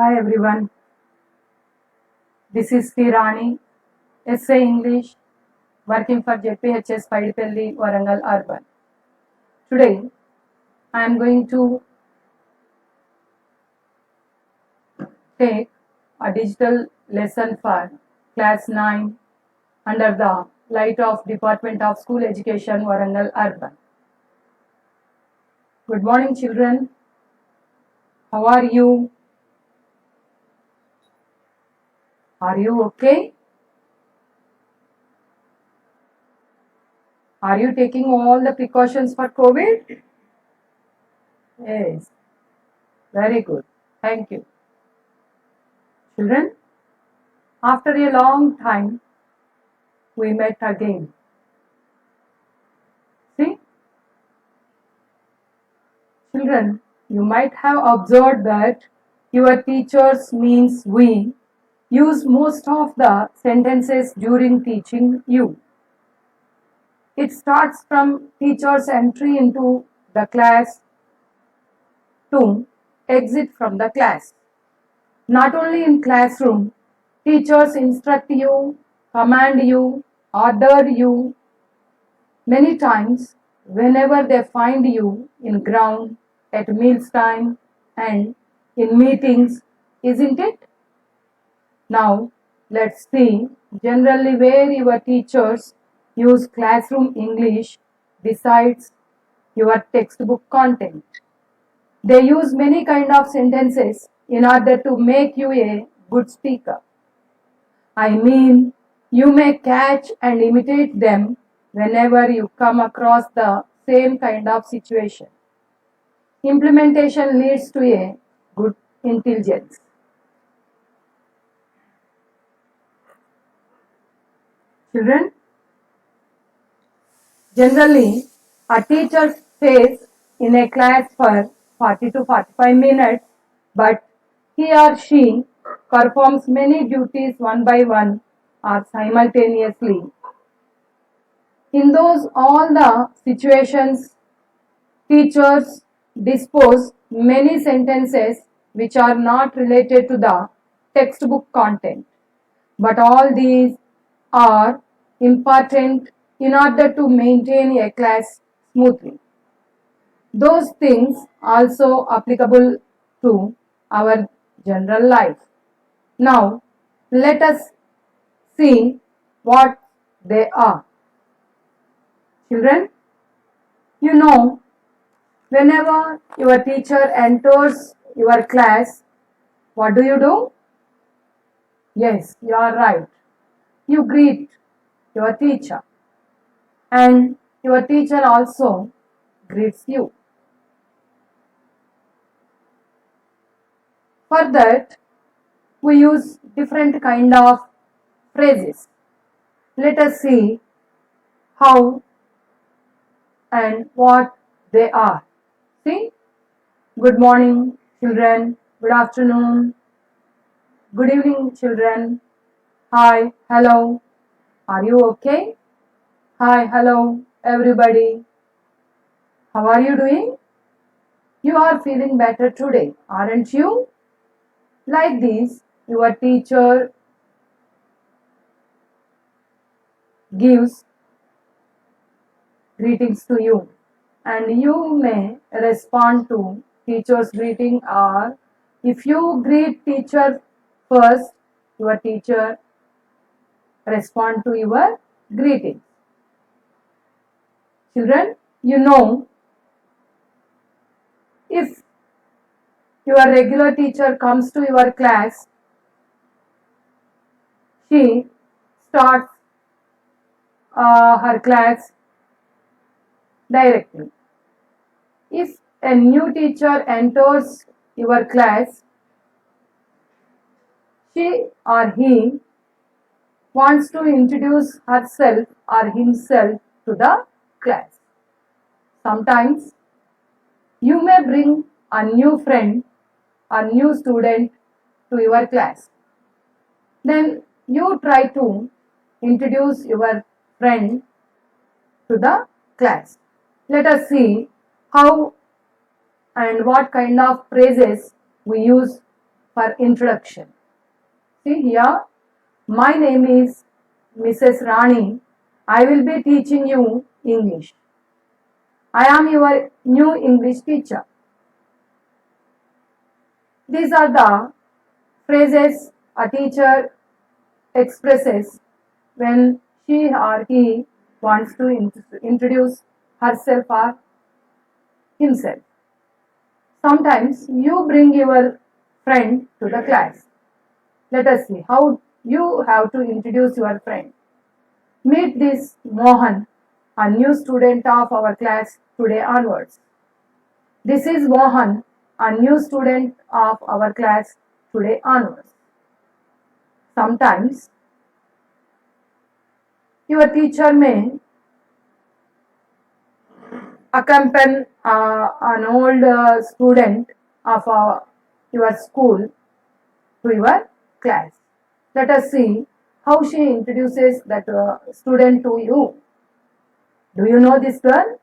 Hi everyone, this is Tirani, SA English, working for JPHS Paidipelli, Warangal Urban. Today, I am going to take a digital lesson for class 9 under the light of Department of School Education, Warangal Urban. Good morning children, how are you? Are you okay? Are you taking all the precautions for COVID? Yes, very good. Thank you. Children, after a long time, we met again. See, children, you might have observed that your teachers means we use most of the sentences during teaching you. It starts from teacher's entry into the class to exit from the class. Not only in classroom, teachers instruct you, command you, order you many times whenever they find you in ground, at meals time and in meetings, isn't it? Now let's see generally where your teachers use classroom English besides your textbook content. They use many kind of sentences in order to make you a good speaker. I mean, you may catch and imitate them whenever you come across the same kind of situation. Implementation leads to a good intelligence. Children, generally, a teacher stays in a class for 40 to 45 minutes, but he or she performs many duties one by one or simultaneously. In those all the situations, teachers dispose many sentences which are not related to the textbook content, but all these are important in order to maintain a class smoothly. Those things also applicable to our general life. Now, let us see what they are. Children, you know, whenever your teacher enters your class, what do? Yes, you are right. You greet your teacher, and your teacher also greets you. For that, we use different kind of phrases. Let us see how and what they are. See, good morning, children. Good afternoon. Good evening, children. Hi, hello. Are you okay? Hi, hello, everybody. How are you doing? You are feeling better today, aren't you? Like this, your teacher gives greetings to you, and you may respond to teacher's greeting, or if you greet teacher first, your teacher respond to your greeting. Children, you know, if your regular teacher comes to your class, she starts her class directly. If a new teacher enters your class, she or he wants to introduce herself or himself to the class. Sometimes you may bring a new friend, a new student to your class. Then you try to introduce your friend to the class. Let us see how and what kind of phrases we use for introduction. See here, my name is Mrs. Rani. I will be teaching you English. I am your new English teacher. These are the phrases a teacher expresses when she or he wants to introduce herself or himself. Sometimes you bring your friend to the class. Let us see how you have to introduce your friend. Meet this Mohan, a new student of our class today onwards. This is Mohan, a new student of our class today onwards. Sometimes your teacher may accompany an old student of your school to your class. Let us see how she introduces that student to you. Do you know this girl?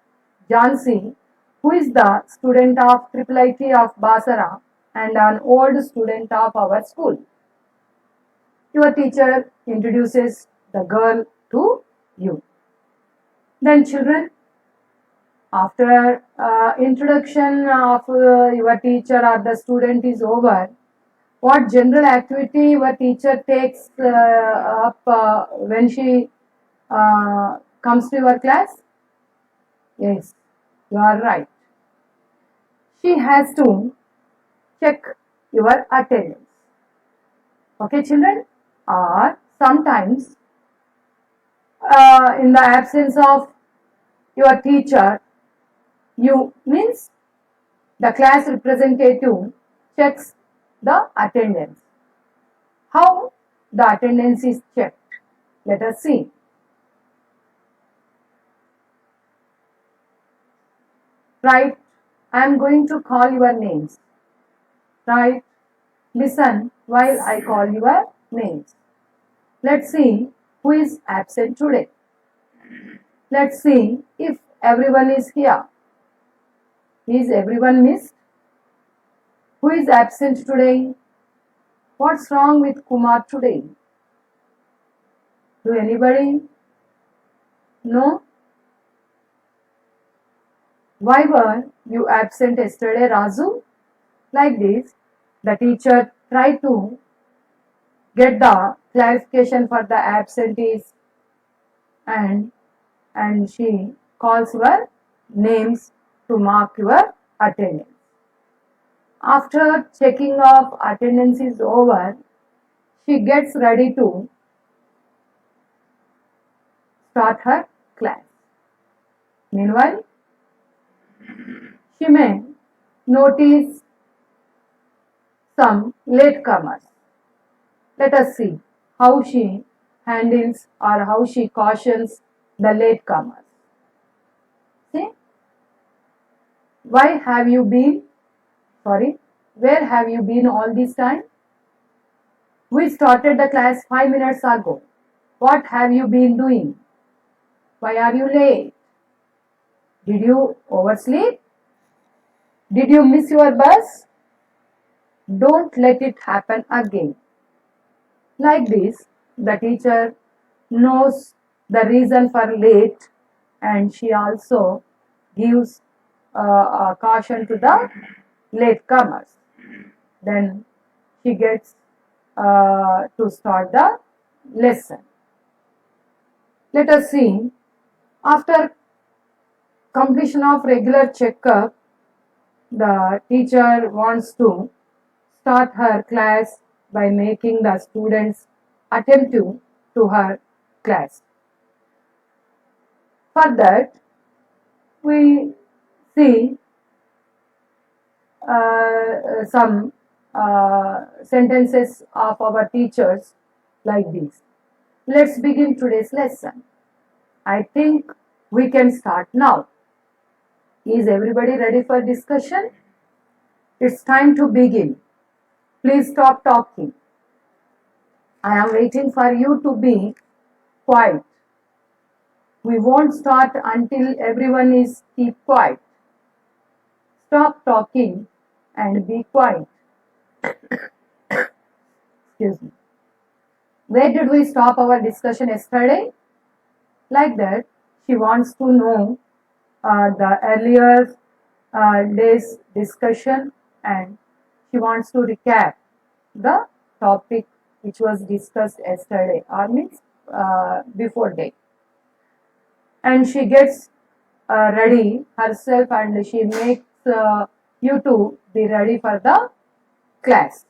Jansi, who is the student of IIIT of Basara and an old student of our school. Your teacher introduces the girl to you. Then children, after introduction of your teacher or the student is over, what general activity your teacher takes up when she comes to your class? Yes, you are right. She has to check your attendance. Okay, children? Or sometimes, in the absence of your teacher, you means the class representative checks the attendance. How the attendance is checked? Let us see. Right, I am going to call your names. Right, listen while I call your names. Let's see who is absent today. Let's see if everyone is here. Is everyone missed? Who is absent today? What's wrong with Kumar today? Do anybody know? Why were you absent yesterday, Razu? Like this, the teacher tried to get the clarification for the absentees and she calls your names to mark your attendance. After checking of attendance is over, she gets ready to start her class. Meanwhile, she may notice some latecomers. Let us see how she handles or how she cautions the latecomers. See, where have you been all this time? We started the class 5 minutes ago. What have you been doing? Why are you late? Did you oversleep? Did you miss your bus? Don't let it happen again. Like this, the teacher knows the reason for late and she also gives a caution to the latecomers. Then she gets to start the lesson. Let us see, after completion of regular checkup, the teacher wants to start her class by making the students attentive to her class. For that, we see some sentences of our teachers like this. Let's begin today's lesson. I think we can start now. Is everybody ready for discussion? It's time to begin. Please stop talking. I am waiting for you to be quiet. We won't start until everyone is keep quiet. Stop talking and be quiet. Excuse me. Where did we stop our discussion yesterday? Like that, she wants to know the earlier day's discussion, and she wants to recap the topic which was discussed yesterday, or means before day. And she gets ready herself, and she makes you to be ready for the class.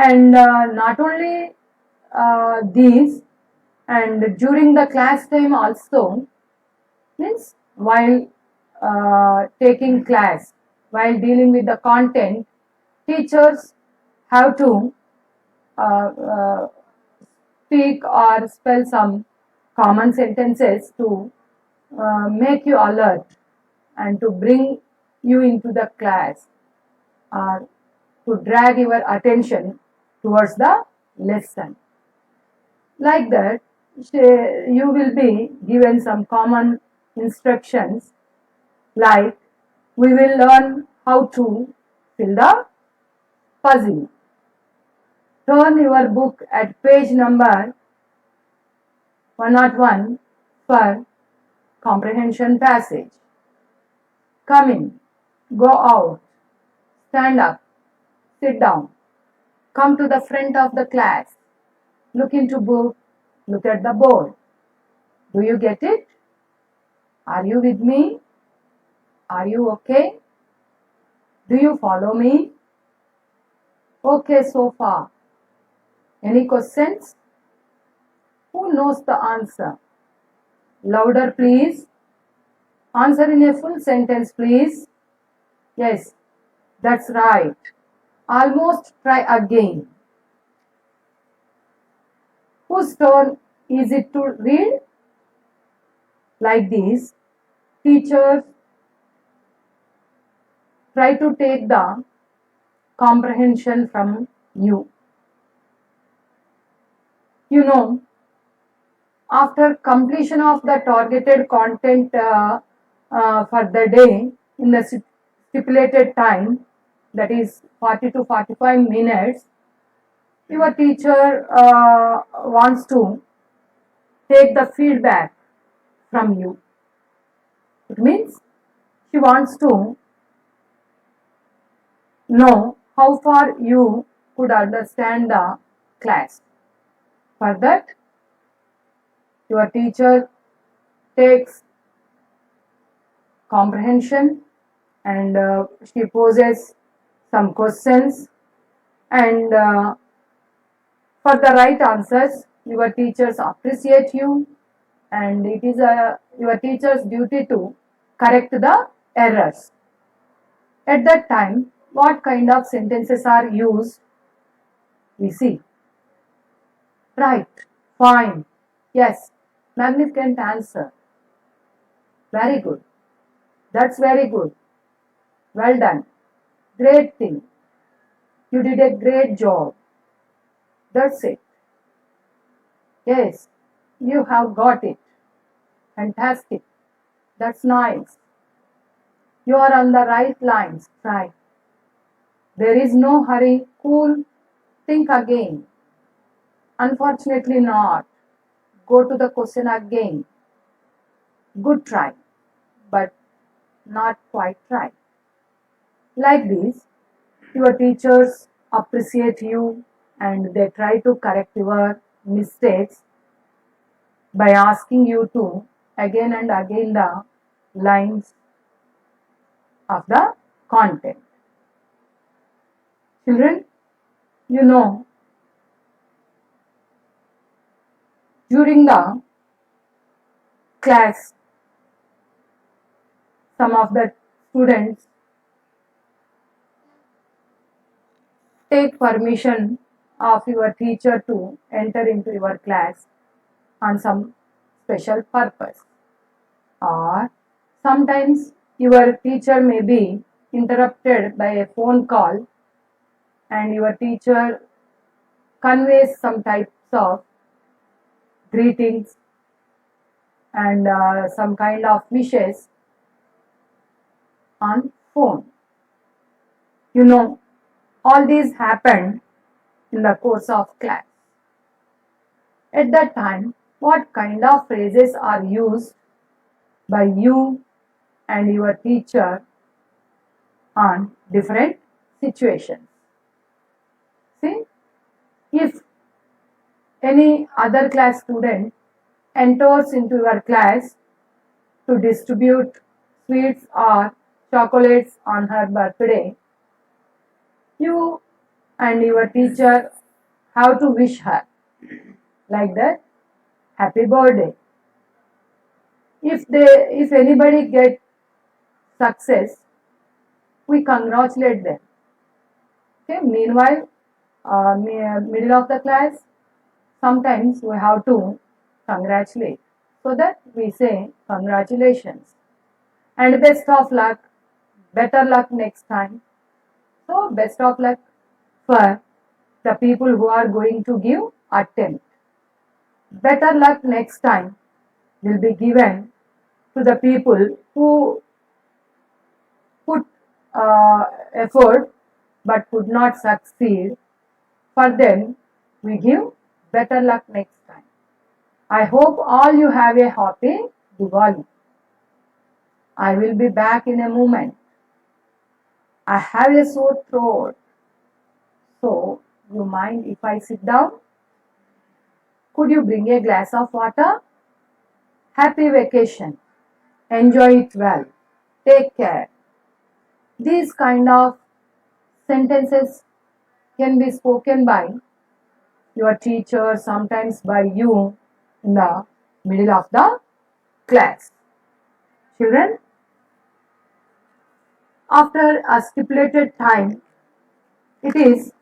And not only these, and during the class time also, means while taking class, while dealing with the content, teachers have to uh, uh, speak or spell some common sentences to make you alert and to bring you into the class, or to drag your attention towards the lesson. Like that, you will be given some common instructions, like we will learn how to fill the puzzle. Turn your book at page number 101 for comprehension passage. Come in, go out, stand up, sit down, come to the front of the class, look into book, look at the board. Do you get it? Are you with me? Are you okay? Do you follow me? Okay so far. Any questions? Who knows the answer? Louder please. Answer in a full sentence please. Yes, that's right. Almost try again. Whose turn is it to read? Like this, teachers try to take the comprehension from you. You know, after completion of the targeted content for the day in the stipulated time, that is 40 to 45 minutes, your teacher wants to take the feedback from you. It means she wants to know how far you could understand the class. For that, your teacher takes comprehension, and she poses some questions, and for the right answers, your teachers appreciate you, and it is your teacher's duty to correct the errors. At that time, what kind of sentences are used? We see. Right, fine, yes, magnificent answer. Very good. That's very good. Well done. Great thing. You did a great job. That's it. Yes, you have got it. Fantastic. That's nice. You are on the right lines. Right. There is no hurry. Cool. Think again. Unfortunately not. Go to the question again. Good try, but not quite right. Like this, your teachers appreciate you, and they try to correct your mistakes by asking you to again and again the lines of the content. Children, you know, during the class, some of the students take permission of your teacher to enter into your class on some special purpose, or sometimes your teacher may be interrupted by a phone call, and your teacher conveys some types of greetings and some kind of wishes on phone. You know, all these happened in the course of class. At that time, what kind of phrases are used by you and your teacher on different situations? See, if any other class student enters into your class to distribute sweets or chocolates on her birthday, you and your teacher have to wish her like that, happy birthday. If anybody get success, we congratulate them. Okay. Meanwhile, middle of the class, sometimes we have to congratulate. So that we say congratulations and best of luck, better luck next time. So best of luck for the people who are going to give attempt. Better luck next time will be given to the people who put effort but could not succeed. For them, we give better luck next time. I hope all you have a happy Diwali. I will be back in a moment. I have a sore throat. So, you mind if I sit down? Could you bring a glass of water? Happy vacation. Enjoy it well. Take care. These kind of sentences can be spoken by your teacher, sometimes by you in the middle of the class. Children, after a stipulated time, it is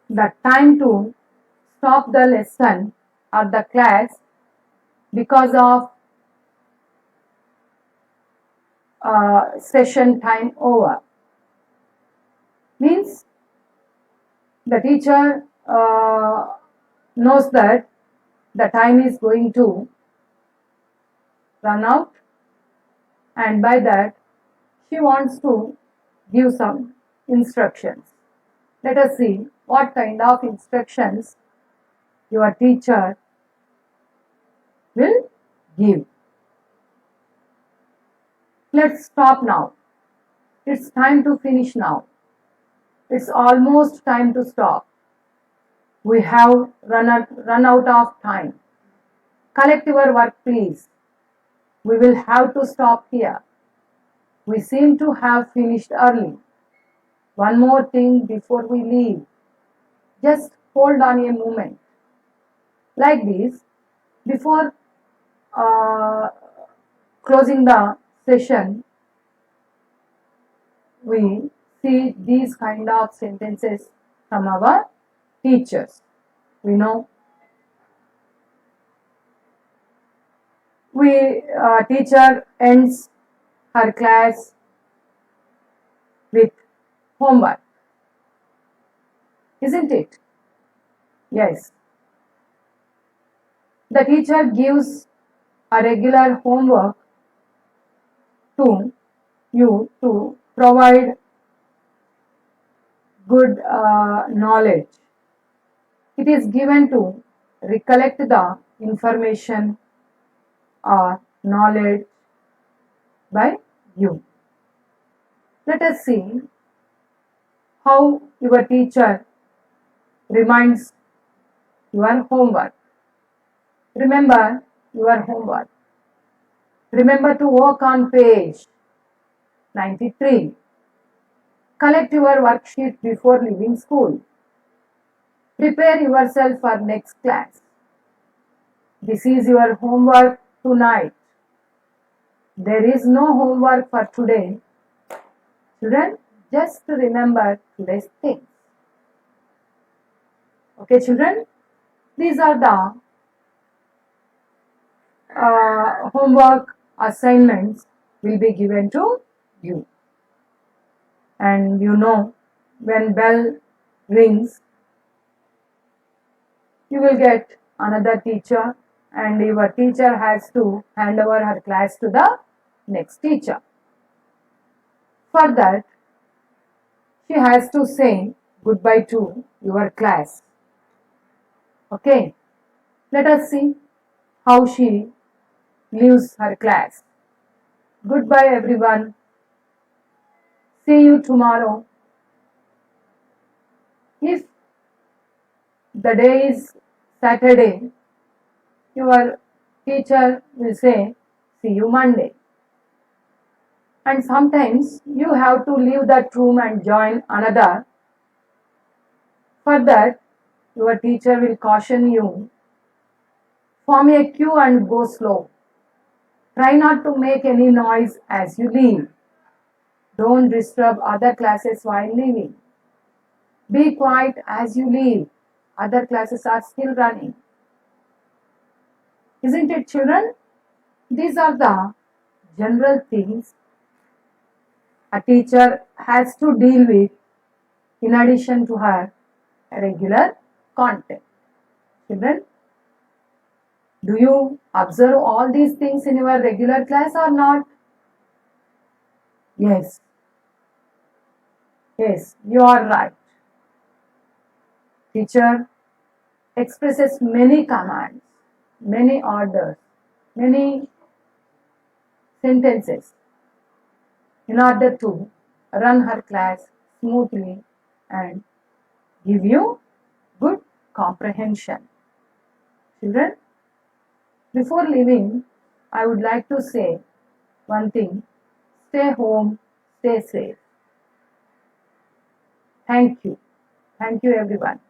the time to stop the lesson or the class because of session time over. Means the teacher knows that the time is going to run out, and by that she wants to give some instructions. Let us see what kind of instructions your teacher will give. Let's stop now. It's time to finish now. It's almost time to stop. We have run out of time. Collect your work, please. We will have to stop here. We seem to have finished early. One more thing before we leave. Just hold on a moment. Like this, before closing the session, we see these kind of sentences from our teachers. We know teacher ends her class with homework, isn't it? Yes. The teacher gives a regular homework to you to provide good knowledge. It is given to recollect the information or knowledge by you. Let us see how your teacher reminds your homework. Remember your homework. Remember to work on page 93. Collect your worksheet before leaving school. Prepare yourself for next class. This is your homework tonight. There is no homework for today. Children, just remember today's things. Okay, children? These are the homework assignments will be given to you. And you know, when bell rings, you will get another teacher, and your teacher has to hand over her class to the next teacher. For that, she has to say goodbye to your class. Okay, let us see how she leaves her class. Goodbye, everyone. See you tomorrow. If the day is Saturday, your teacher will say, see you Monday. And sometimes you have to leave that room and join another. For that, your teacher will caution you, form a queue and go slow. Try not to make any noise as you leave. Don't disturb other classes while leaving. Be quiet as you leave. Other classes are still running. Isn't it, children? These are the general things a teacher has to deal with in addition to her regular content. Children, do you observe all these things in your regular class or not? Yes, yes, you are right. Teacher expresses many commands, many orders, many sentences in order to run her class smoothly and give you good comprehension. Children, before leaving, I would like to say one thing. Stay home, stay safe. Thank you. Thank you, everyone.